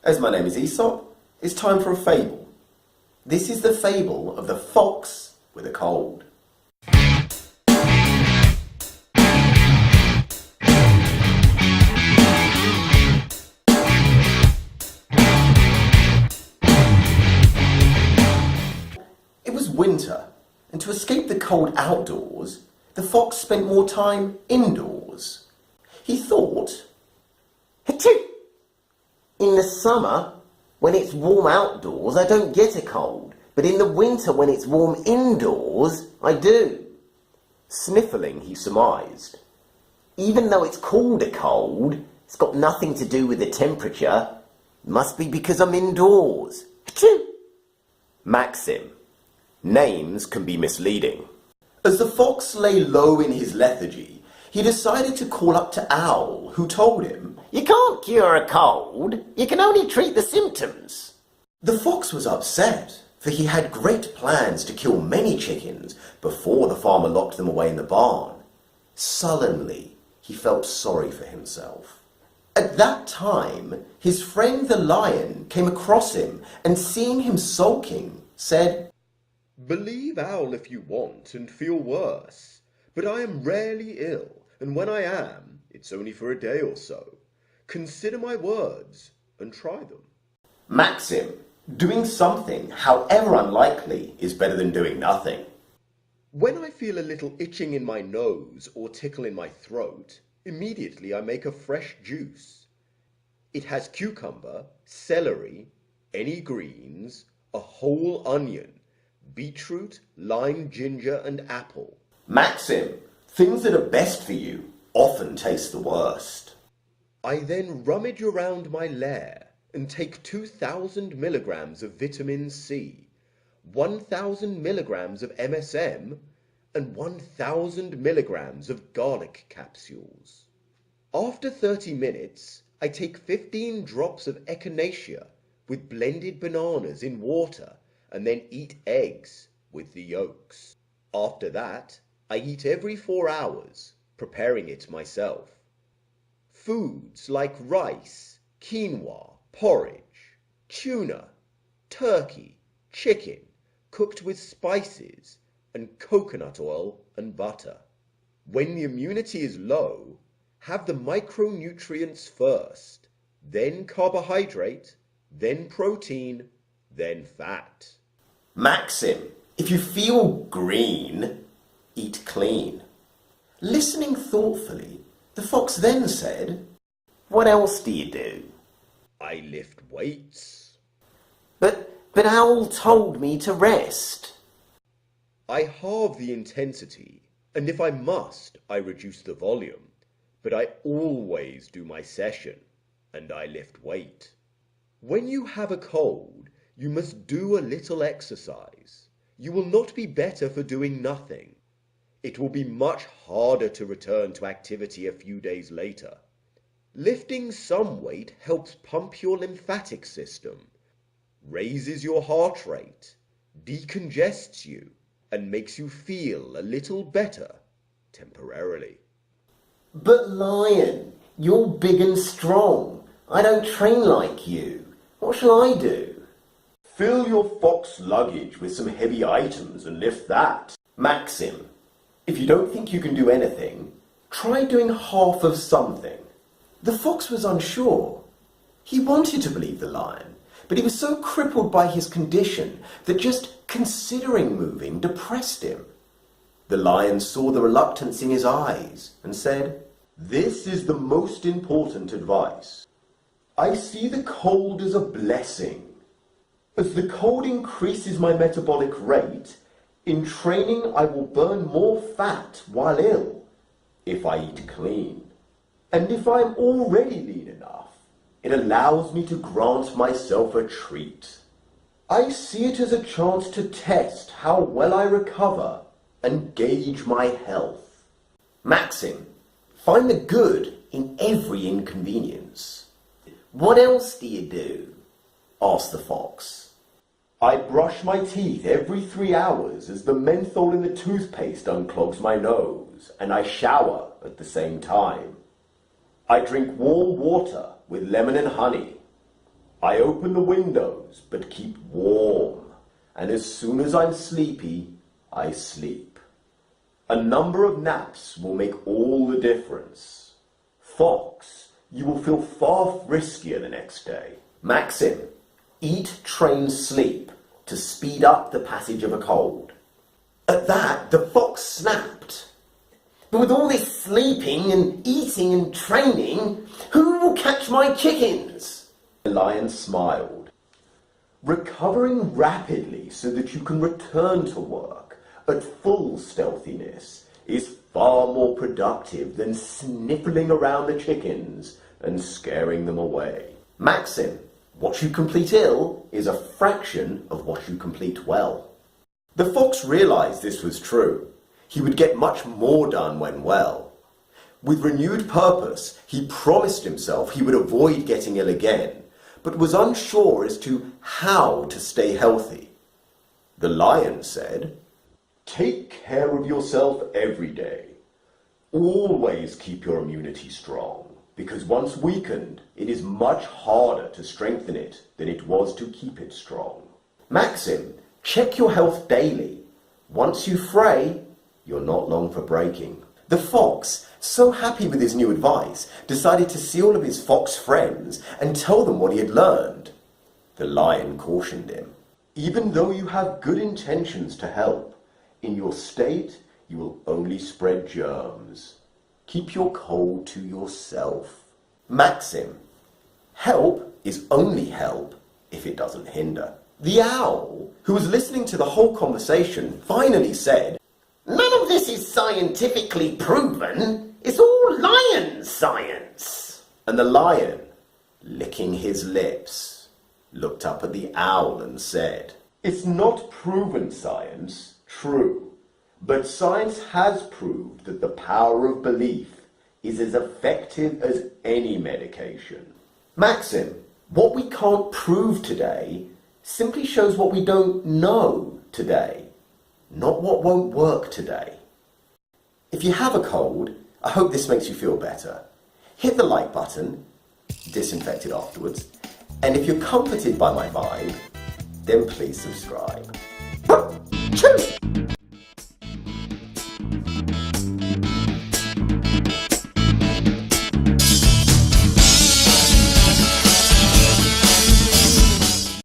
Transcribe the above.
As my name is Essop, it's time for a fable. This is the fable of the fox with a cold. It was winter, and to escape the cold outdoors, the fox spent more time indoors. He thought, "Achoo! In the summer, when it's warm outdoors, I don't get a cold, but in the winter, when it's warm indoors, I do." Sniffling, he surmised, "Even though it's called a cold, it's got nothing to do with the temperature. Must be because I'm indoors. Achoo!" Maxim: names can be misleading. As the fox lay low in his lethargy, he decided to call up to Owl, who told him, "You can't cure a cold, you can only treat the symptoms." The fox was upset, for he had great plans to kill many chickens before the farmer locked them away in the barn. Sullenly, he felt sorry for himself. At that time, his friend the lion came across him and, seeing him sulking, said, "Believe Owl if you want and feel worse, but I am rarely ill, and when I am, it's only for a day or so. Consider my words and try them." Maxim: doing something, however unlikely, is better than doing nothing. When I feel a little itching in my nose or tickle in my throat, immediately I make a fresh juice. It has cucumber, celery, any greens, a whole onion, beetroot, lime, ginger, and apple. Maxim: things that are best for you often taste the worst. I then rummage around my lair and take 2,000 milligrams of vitamin C, 1,000 milligrams of MSM, and 1,000 milligrams of garlic capsules. After 30 minutes, I take 15 drops of echinacea with blended bananas in water and then eat eggs with the yolks. After that, I eat every 4 hours, preparing it myself. Foods like rice, quinoa, porridge, tuna, turkey, chicken, cooked with spices, and coconut oil and butter. When the immunity is low, have the micronutrients first, then carbohydrate, then protein, then fat. Maxim: if you feel green, eat clean. Listening thoughtfully, the fox then said, "What else do you do?" I lift weights. But Owl told me to rest." I halve the intensity, and if I must, I reduce the volume. But I always do my session, and I lift weight. When you have a cold, you must do a little exercise. You will not be better for doing nothing. It will be much harder to return to activity a few days later. Lifting some weight helps pump your lymphatic system, raises your heart rate, decongests you, and makes you feel a little better temporarily. "But Lion, you're big and strong. I don't train like you. What shall I do?" "Fill your fox luggage with some heavy items and lift that." Maxim: if you don't think you can do anything, try doing half of something. The fox was unsure. He wanted to believe the lion, but he was so crippled by his condition that just considering moving depressed him. The lion saw the reluctance in his eyes and said, "This is the most important advice. I see the cold as a blessing. As the cold increases my metabolic rate, in training I will burn more fat while ill, if I eat clean. And if I am already lean enough, it allows me to grant myself a treat. I see it as a chance to test how well I recover and gauge my health." Maxim: find the good in every inconvenience. "What else do you do?" asked the fox. "I brush my teeth every 3 hours as the menthol in the toothpaste unclogs my nose, and I shower at the same time. I drink warm water with lemon and honey. I open the windows, but keep warm. And as soon as I'm sleepy, I sleep. A number of naps will make all the difference. Fox, you will feel far friskier the next day. Maxim, eat, train, sleep to speed up the passage of a cold. At that, the fox snapped. But with all this sleeping and eating and training, who will catch my chickens? The lion smiled. Recovering rapidly so that you can return to work at full stealthiness is far more productive than sniffling around the chickens and scaring them away. Maxim, what you complete ill is a fraction of what you complete well. The fox realized this was true. He would get much more done when well. With renewed purpose, he promised himself he would avoid getting ill again, but was unsure as to how to stay healthy. The lion said, "Take care of yourself every day. Always keep your immunity strong, because once weakened, it is much harder to strengthen it than it was to keep it strong. Maxim, check your health daily. Once you fray, you're not long for breaking." The fox, so happy with his new advice, decided to see all of his fox friends and tell them what he had learned. The lion cautioned him. Even though you have good intentions to help, in your state you will only spread germs. Keep your cold to yourself. Maxim, help is only help if it doesn't hinder. The owl, who was listening to the whole conversation, finally said, "None of this is scientifically proven. It's all lion science." And the lion, licking his lips, looked up at the owl and said, "It's not proven science, true, but science has proved that the power of belief is as effective as any medication." Maxim, what we can't prove today simply shows what we don't know today, not what won't work today. If you have a cold, I hope this makes you feel better. Hit the like button, disinfect it afterwards, and if you're comforted by my vibe, then please subscribe. Cheers!